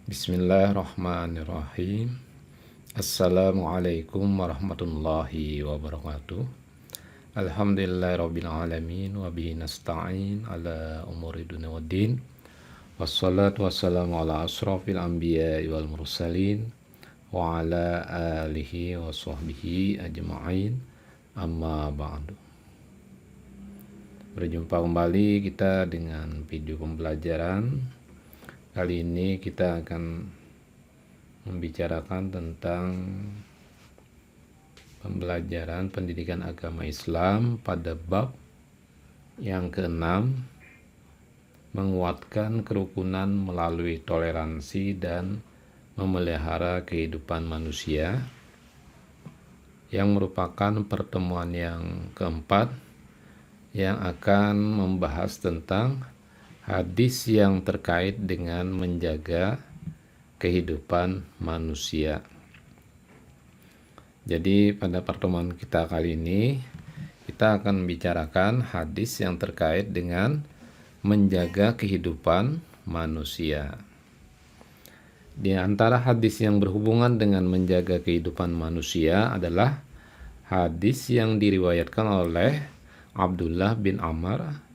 Bismillahirrahmanirrahim. Assalamualaikum warahmatullahi wabarakatuh. Alhamdulillahirrabbilalamin. Wabihi nasta'in ala umuri dunia waddin. Wassalatu wassalamu ala asrafil anbiya wal mursalin wa ala alihi wa sahbihi ajma'in. Amma ba'du. Berjumpa kembali kita dengan video pembelajaran. Kali ini kita akan membicarakan tentang pembelajaran pendidikan agama Islam pada bab yang ke-6, menguatkan kerukunan melalui toleransi dan memelihara kehidupan manusia, yang merupakan pertemuan yang keempat yang akan membahas tentang hadis yang terkait dengan menjaga kehidupan manusia. Jadi pada pertemuan kita kali ini kita akan membicarakan hadis yang terkait dengan menjaga kehidupan manusia. Di antara hadis yang berhubungan dengan menjaga kehidupan manusia adalah hadis yang diriwayatkan oleh Abdullah bin Amr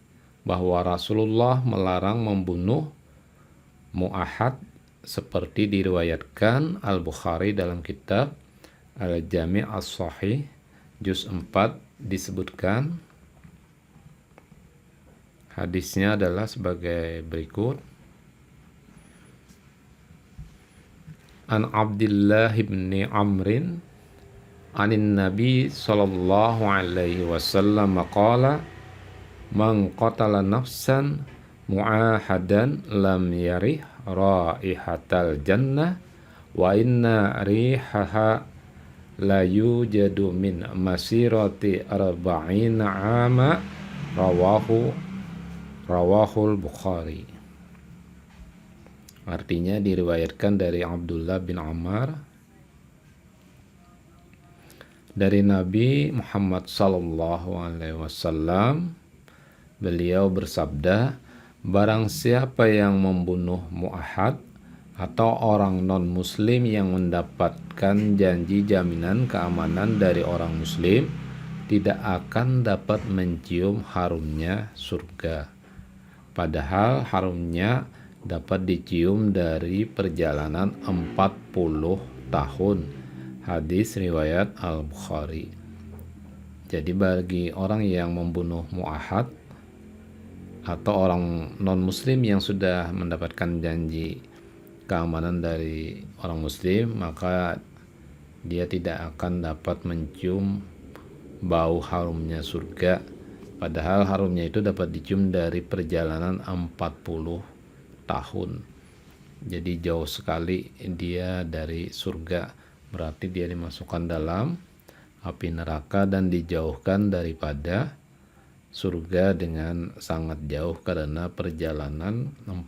bahwa Rasulullah melarang membunuh mu'ahad seperti diriwayatkan Al-Bukhari dalam kitab Al-Jami' As-Sahih juz 4 disebutkan. Hadisnya adalah sebagai berikut. An Abdullah bin Amrin anin Nabi sallallahu alaihi wasallam qala man qatala nafsan mu'ahadan lam yarih raihatal jannah wa inna rihaha la yujadu min masirati arba'ina ama rawahul Bukhari. Artinya diriwayatkan dari Abdullah bin Amr dari Nabi Muhammad sallallahu alaihi wasallam. Beliau bersabda, barang siapa yang membunuh mu'ahad atau orang non-muslim yang mendapatkan janji jaminan keamanan dari orang muslim, tidak akan dapat mencium harumnya surga. Padahal harumnya dapat dicium dari perjalanan 40 tahun. Hadis riwayat Al-Bukhari. Jadi bagi orang yang membunuh mu'ahad atau orang non-muslim yang sudah mendapatkan janji keamanan dari orang muslim, maka dia tidak akan dapat mencium bau harumnya surga. Padahal harumnya itu dapat dicium dari perjalanan 40 tahun. Jadi jauh sekali dia dari surga. Berarti dia dimasukkan dalam api neraka dan dijauhkan daripada surga dengan sangat jauh karena perjalanan 40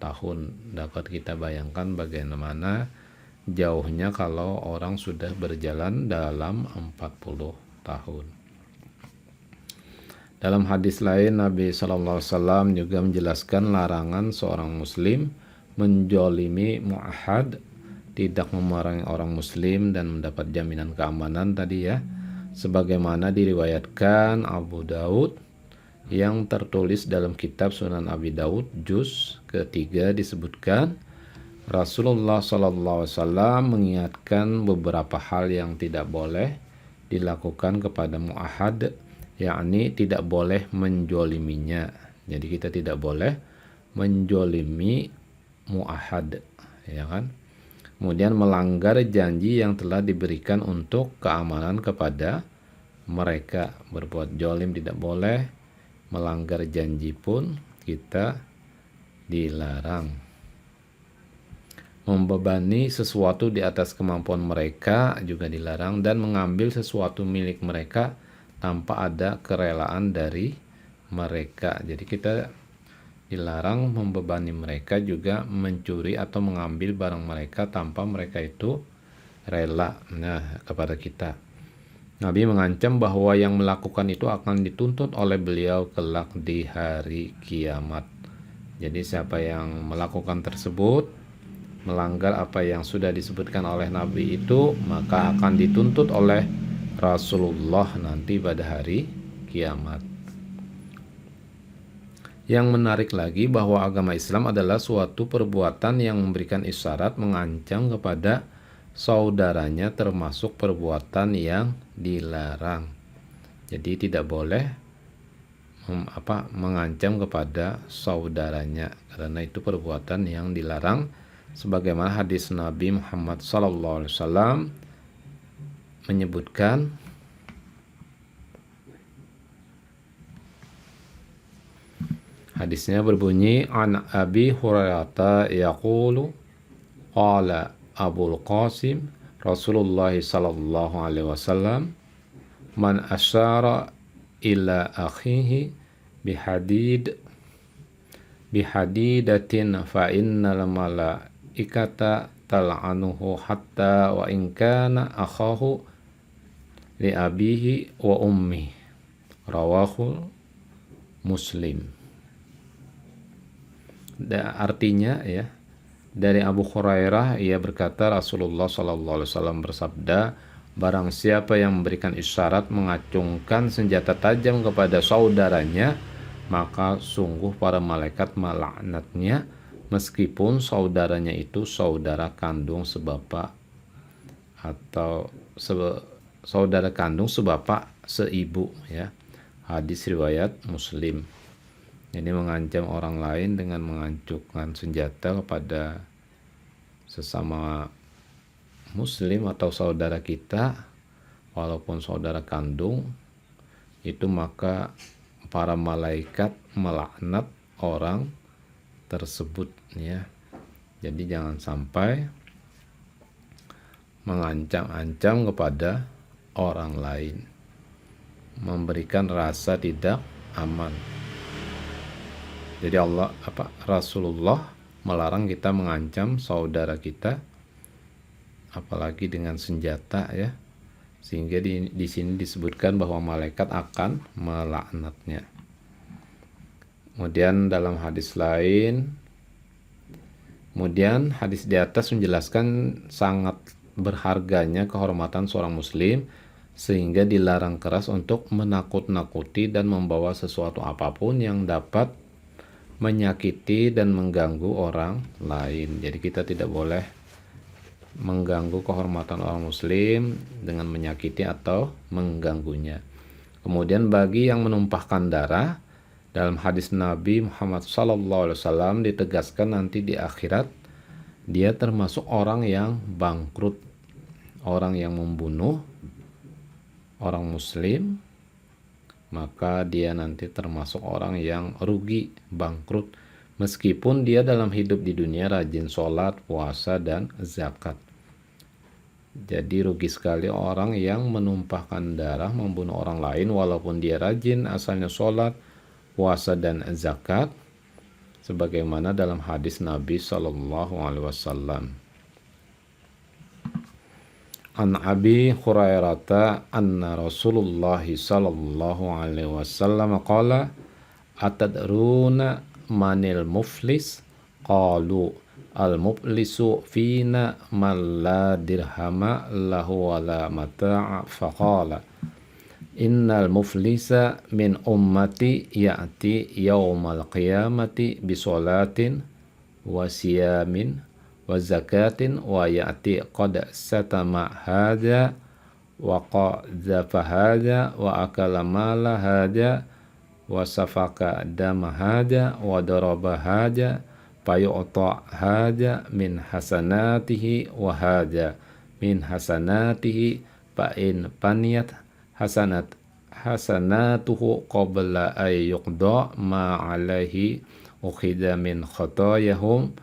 tahun. Dapat kita bayangkan bagaimana jauhnya kalau orang sudah berjalan dalam 40 tahun. Dalam hadis lain Nabi SAW juga menjelaskan larangan seorang muslim menjolimi mu'ahad, tidak memerangi orang muslim dan mendapat jaminan keamanan tadi ya, sebagaimana diriwayatkan Abu Daud yang tertulis dalam kitab Sunan Abi Daud juz ketiga disebutkan Rasulullah SAW mengingatkan beberapa hal yang tidak boleh dilakukan kepada mu'ahad, yakni tidak boleh menjoliminya. Jadi kita tidak boleh menjolimi mu'ahad, ya kan? Kemudian melanggar janji yang telah diberikan untuk keamanan kepada mereka. Berbuat jolim tidak boleh, melanggar janji pun kita dilarang. Membebani sesuatu di atas kemampuan mereka juga dilarang, dan mengambil sesuatu milik mereka tanpa ada kerelaan dari mereka. Jadi kita dilarang membebani mereka, juga mencuri atau mengambil barang mereka tanpa mereka itu rela kepada kita. Nabi mengancam bahwa yang melakukan itu akan dituntut oleh beliau kelak di hari kiamat. Jadi siapa yang melakukan tersebut melanggar apa yang sudah disebutkan oleh Nabi itu, maka akan dituntut oleh Rasulullah nanti pada hari kiamat. Yang menarik lagi bahwa agama Islam adalah suatu perbuatan yang memberikan isyarat mengancam kepada saudaranya, termasuk perbuatan yang dilarang. Jadi tidak boleh mengancam kepada saudaranya, karena itu perbuatan yang dilarang, sebagaimana hadis Nabi Muhammad SAW menyebutkan, hadisnya berbunyi, an Abi Hurairah yaqulu qala Abul Qasim Rasulullah sallallahu alaihi wasallam man asyara ila akhihi bihadidatin fa innal malaikata tal'anuhu hatta wa in kana akhahu li abihi wa ummi, rawahu Muslim. Artinya ya, dari Abu Hurairah ia berkata, Rasulullah SAW bersabda, barang siapa yang memberikan isyarat mengacungkan senjata tajam kepada saudaranya, maka sungguh para malaikat melaknatnya, meskipun saudaranya itu saudara kandung sebapak atau saudara kandung sebapak seibu ya. Hadis riwayat Muslim. Jadi mengancam orang lain dengan mengancungkan senjata kepada sesama Muslim atau saudara kita, walaupun saudara kandung, itu maka para malaikat melaknat orang tersebut ya. Jadi jangan sampai mengancam-ancam kepada orang lain, memberikan rasa tidak aman. Jadi Rasulullah melarang kita mengancam saudara kita, apalagi dengan senjata ya, sehingga di sini disebutkan bahwa malaikat akan melaknatnya. Kemudian dalam hadis lain, kemudian hadis di atas menjelaskan sangat berharganya kehormatan seorang muslim, sehingga dilarang keras untuk menakut-nakuti dan membawa sesuatu apapun yang dapat menyakiti dan mengganggu orang lain. Jadi kita tidak boleh mengganggu kehormatan orang muslim dengan menyakiti atau mengganggunya. Kemudian bagi yang menumpahkan darah, dalam hadis Nabi Muhammad SAW ditegaskan nanti di akhirat dia termasuk orang yang bangkrut, orang yang membunuh orang muslim, maka dia nanti termasuk orang yang rugi, bangkrut, meskipun dia dalam hidup di dunia rajin sholat, puasa, dan zakat. Jadi rugi sekali orang yang menumpahkan darah, membunuh orang lain, walaupun dia rajin asalnya sholat, puasa, dan zakat, sebagaimana dalam hadis Nabi SAW. An Abi Hurairah anna Rasulullah sallallahu alaihi wasallam qala atadruna manil muflis, qalu al muflisu fina man la dirhama lahu wala mata'a, faqala innal muflisa min ummati ya'ti yawmal qiyamati bisolatin wa siyamin wa zakatin wa ya'ti qad satama hadha wa qadzafa hadha wa akala mala hadha wa safaka dama hadha wa daraba hadha fayu'ta hadha min hasanatihi wa hadha min hasanatihi fa in paniyat hasanatuhu qabla ay yuqda ma alaihi ukhida min khatayahum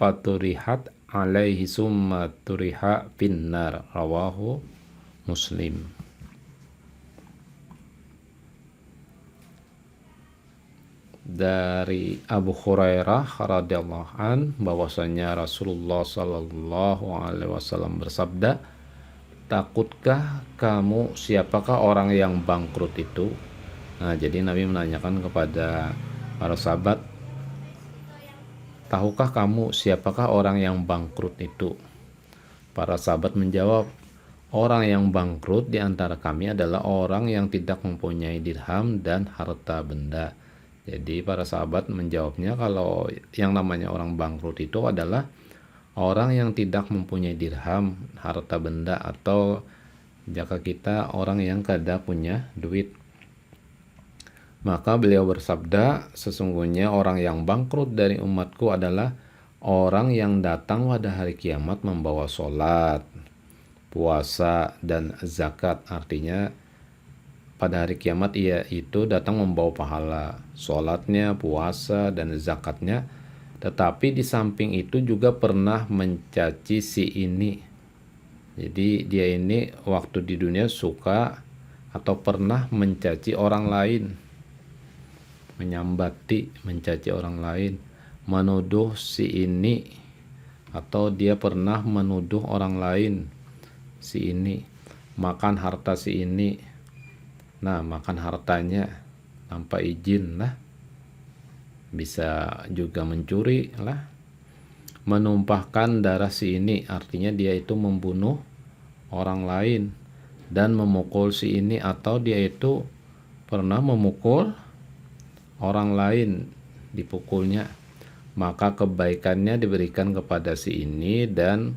paturihat alaihi summa turiha finnar, rawahu Muslim. Dari Abu Hurairah radhiyallahu an bahwasanya Rasulullah sallallahu alaihi wasallam bersabda, takutkah kamu siapakah orang yang bangkrut itu? Nah, jadi Nabi menanyakan kepada para sahabat, tahukah kamu siapakah orang yang bangkrut itu? Para sahabat menjawab, orang yang bangkrut di antara kami adalah orang yang tidak mempunyai dirham dan harta benda. Jadi para sahabat menjawabnya kalau yang namanya orang bangkrut itu adalah orang yang tidak mempunyai dirham, harta benda, atau jika kita orang yang kada punya duit. Maka beliau bersabda, sesungguhnya orang yang bangkrut dari umatku adalah orang yang datang pada hari kiamat membawa sholat, puasa, dan zakat. Artinya pada hari kiamat ia itu datang membawa pahala sholatnya, puasa, dan zakatnya. Tetapi di samping itu juga pernah mencaci si ini. Jadi dia ini waktu di dunia suka atau pernah mencaci orang lain, menyambati, mencaci orang lain, menuduh si ini, atau dia pernah menuduh orang lain, si ini, makan harta si ini. Nah, makan hartanya tanpa izin lah, bisa juga mencuri lah, menumpahkan darah si ini, artinya dia itu membunuh orang lain, dan memukul si ini, atau dia itu pernah memukul orang lain, dipukulnya. Maka kebaikannya diberikan kepada si ini dan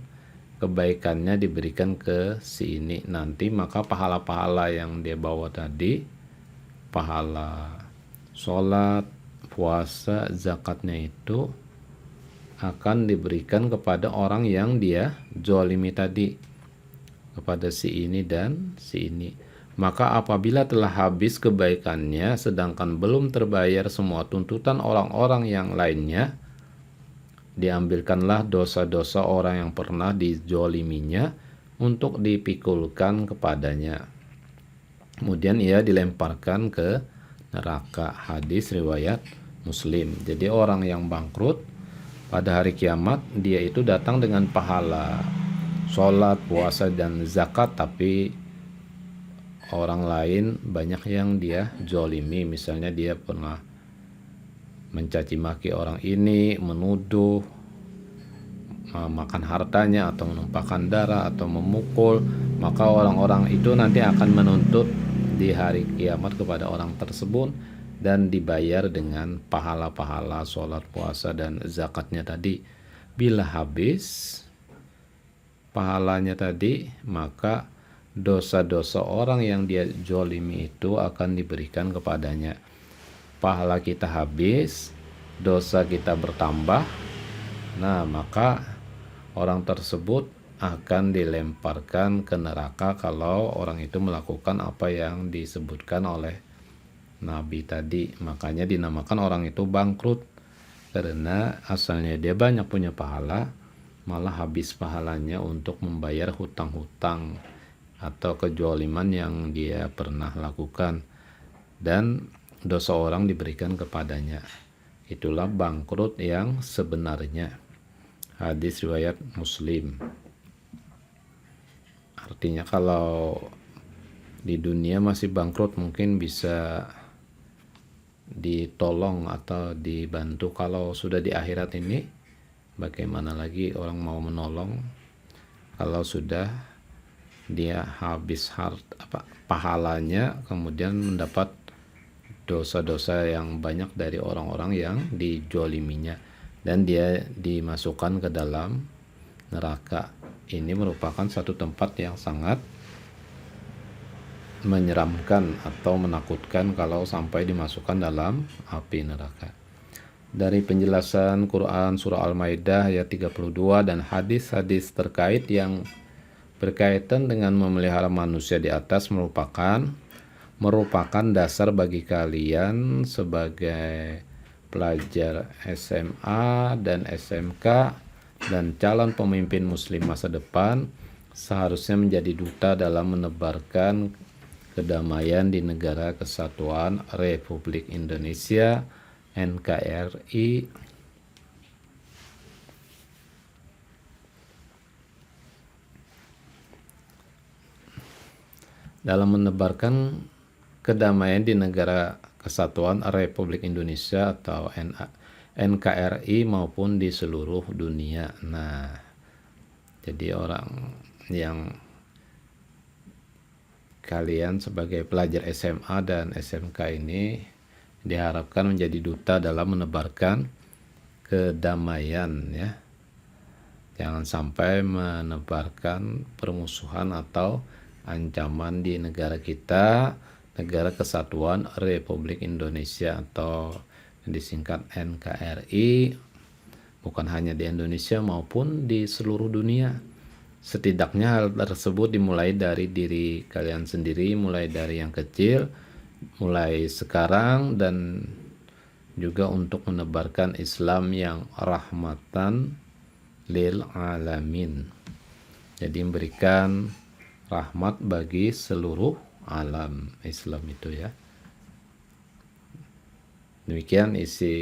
kebaikannya diberikan ke si ini nanti. Maka pahala-pahala yang dia bawa tadi, pahala sholat, puasa, zakatnya itu akan diberikan kepada orang yang dia zalimi tadi, kepada si ini dan si ini. Maka apabila telah habis kebaikannya sedangkan belum terbayar semua tuntutan orang-orang yang lainnya, diambilkanlah dosa-dosa orang yang pernah dizoliminya untuk dipikulkan kepadanya. Kemudian ia dilemparkan ke neraka. Hadis riwayat Muslim. Jadi orang yang bangkrut pada hari kiamat, dia itu datang dengan pahala sholat, puasa, dan zakat, tapi orang lain banyak yang dia zolimi. Misalnya dia pernah mencaci maki orang ini, menuduh, makan hartanya, atau menumpahkan darah, atau memukul. Maka orang-orang itu nanti akan menuntut di hari kiamat kepada orang tersebut dan dibayar dengan pahala-pahala sholat, puasa, dan zakatnya tadi. Bila habis pahalanya tadi, maka dosa-dosa orang yang dia zolimi itu akan diberikan kepadanya. Pahala kita habis, dosa kita bertambah. Nah, maka orang tersebut akan dilemparkan ke neraka kalau orang itu melakukan apa yang disebutkan oleh Nabi tadi. Makanya dinamakan orang itu bangkrut, karena asalnya dia banyak punya pahala, malah habis pahalanya untuk membayar hutang-hutang atau kejoliman yang dia pernah lakukan, dan dosa orang diberikan kepadanya. Itulah bangkrut yang sebenarnya. Hadis riwayat Muslim. Artinya kalau di dunia masih bangkrut mungkin bisa ditolong atau dibantu. Kalau sudah di akhirat ini, bagaimana lagi orang mau menolong kalau sudah dia habis pahalanya, kemudian mendapat dosa-dosa yang banyak dari orang-orang yang dijoliminya, dan dia dimasukkan ke dalam neraka. Ini merupakan satu tempat yang sangat menyeramkan atau menakutkan kalau sampai dimasukkan dalam api neraka. Dari penjelasan Quran Surah Al-Maidah ayat 32 dan hadis-hadis terkait yang berkaitan dengan memelihara manusia di atas merupakan dasar bagi kalian sebagai pelajar SMA dan SMK dan calon pemimpin muslim masa depan, seharusnya menjadi duta dalam menebarkan kedamaian di Negara Kesatuan Republik Indonesia NKRI, dalam menebarkan kedamaian di Negara Kesatuan Republik Indonesia atau NKRI maupun di seluruh dunia. Nah, jadi orang yang kalian sebagai pelajar SMA dan SMK ini diharapkan menjadi duta dalam menebarkan kedamaian ya. Jangan sampai menebarkan permusuhan atau ancaman di negara kita, Negara Kesatuan Republik Indonesia atau disingkat NKRI, bukan hanya di Indonesia maupun di seluruh dunia. Setidaknya hal tersebut dimulai dari diri kalian sendiri, mulai dari yang kecil, mulai sekarang, dan juga untuk menebarkan Islam yang rahmatan lil alamin. Jadi memberikan rahmat bagi seluruh alam Islam itu ya. Demikian isi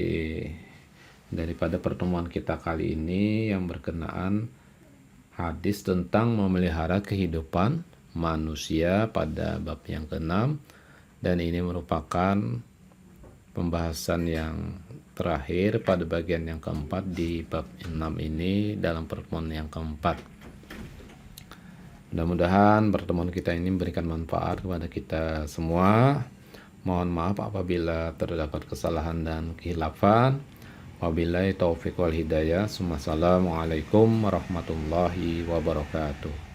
daripada pertemuan kita kali ini yang berkenaan hadis tentang memelihara kehidupan manusia pada bab yang ke-6, dan ini merupakan pembahasan yang terakhir pada bagian yang keempat di bab 6 ini dalam pertemuan yang keempat. Mudah-mudahan pertemuan kita ini memberikan manfaat kepada kita semua. Mohon maaf apabila terdapat kesalahan dan khilafan. Wabillahi taufiq wal hidayah. Assalamualaikum warahmatullahi wabarakatuh.